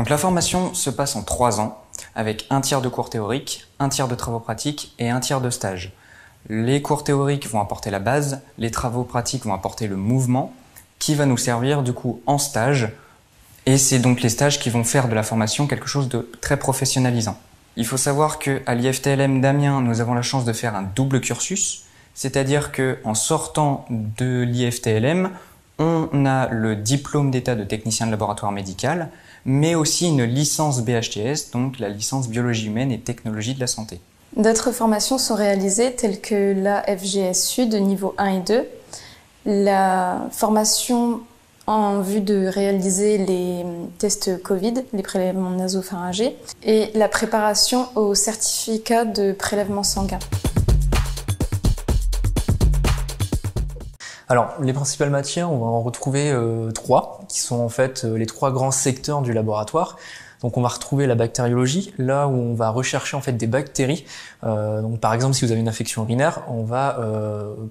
Donc la formation se passe en 3 ans, avec un tiers de cours théoriques, un tiers de travaux pratiques et un tiers de stages. Les cours théoriques vont apporter la base, les travaux pratiques vont apporter le mouvement, qui va nous servir du coup en stage, et c'est donc les stages qui vont faire de la formation quelque chose de très professionnalisant. Il faut savoir qu'à l'IFTLM d'Amiens, nous avons la chance de faire un double cursus, c'est-à-dire qu'en sortant de l'IFTLM, on a le diplôme d'état de technicien de laboratoire médical, mais aussi une licence BHTS, donc la licence biologie humaine et technologie de la santé. D'autres formations sont réalisées telles que la FGSU de niveau 1 et 2, la formation en vue de réaliser les tests Covid, les prélèvements nasopharyngés, et la préparation au certificat de prélèvement sanguin. Alors, les principales matières, on va en retrouver 3, qui sont en fait les 3 grands secteurs du laboratoire. Donc on va retrouver la bactériologie, là où on va rechercher en fait des bactéries. Donc par exemple, si vous avez une infection urinaire, on va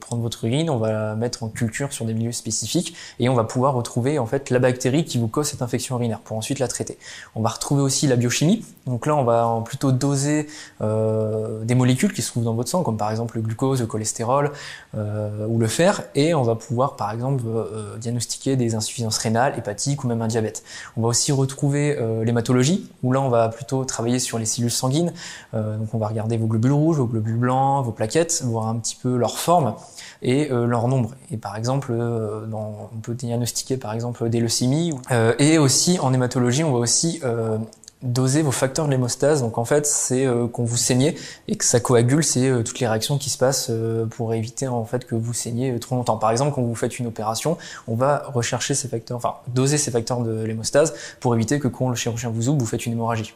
prendre votre urine, on va la mettre en culture sur des milieux spécifiques et on va pouvoir retrouver en fait la bactérie qui vous cause cette infection urinaire pour ensuite la traiter. On va retrouver aussi la biochimie. Donc là, on va plutôt doser des molécules qui se trouvent dans votre sang, comme par exemple le glucose, le cholestérol ou le fer, et on va pouvoir par exemple diagnostiquer des insuffisances rénales, hépatiques ou même un diabète. On va aussi retrouver l'hématologie, où là on va plutôt travailler sur les cellules sanguines, donc on va regarder vos globules rouges, vos globules blancs, vos plaquettes, voir un petit peu leur forme et leur nombre. Et par exemple, on peut diagnostiquer par exemple des leucémies, et aussi en hématologie on va aussi doser vos facteurs de l'hémostase. Donc en fait c'est quand vous saignez et que ça coagule, c'est toutes les réactions qui se passent pour éviter en fait que vous saignez trop longtemps. Par exemple, quand vous faites une opération, on va rechercher ces facteurs, enfin doser ces facteurs de l'hémostase pour éviter que quand le chirurgien vous ouvre, vous faites une hémorragie.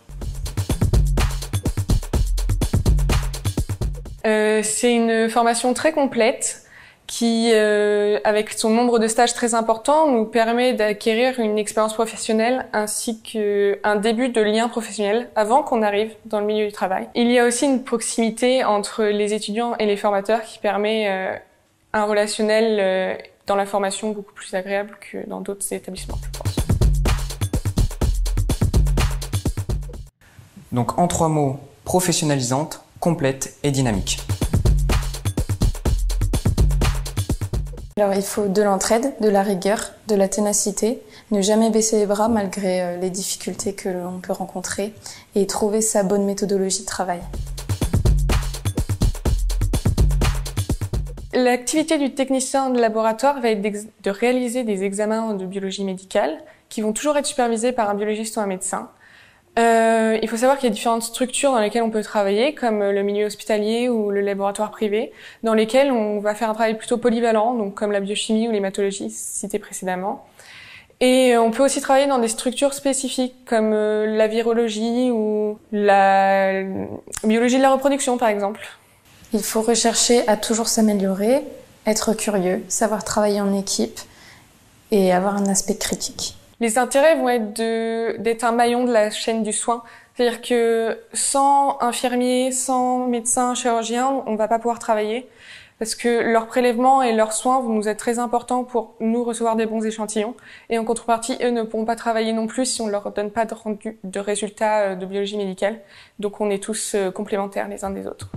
C'est une formation très complète qui, avec son nombre de stages très important, nous permet d'acquérir une expérience professionnelle ainsi qu'un début de lien professionnel avant qu'on arrive dans le milieu du travail. Il y a aussi une proximité entre les étudiants et les formateurs qui permet un relationnel dans la formation beaucoup plus agréable que dans d'autres établissements, je pense. Donc en 3 mots, professionnalisante, complète et dynamique. Alors il faut de l'entraide, de la rigueur, de la ténacité, ne jamais baisser les bras malgré les difficultés que l'on peut rencontrer et trouver sa bonne méthodologie de travail. L'activité du technicien de laboratoire va être de réaliser des examens de biologie médicale qui vont toujours être supervisés par un biologiste ou un médecin. Il faut savoir qu'il y a différentes structures dans lesquelles on peut travailler, comme le milieu hospitalier ou le laboratoire privé, dans lesquelles on va faire un travail plutôt polyvalent, donc comme la biochimie ou l'hématologie citées précédemment. Et on peut aussi travailler dans des structures spécifiques, comme la virologie ou la biologie de la reproduction, par exemple. Il faut rechercher à toujours s'améliorer, être curieux, savoir travailler en équipe et avoir un aspect critique. Les intérêts vont être d'être un maillon de la chaîne du soin. C'est-à-dire que sans infirmiers, sans médecins, chirurgiens, on ne va pas pouvoir travailler parce que leurs prélèvements et leurs soins vont nous être très importants pour nous recevoir des bons échantillons. Et en contrepartie, eux ne pourront pas travailler non plus si on ne leur donne pas de résultats de biologie médicale. Donc on est tous complémentaires les uns des autres.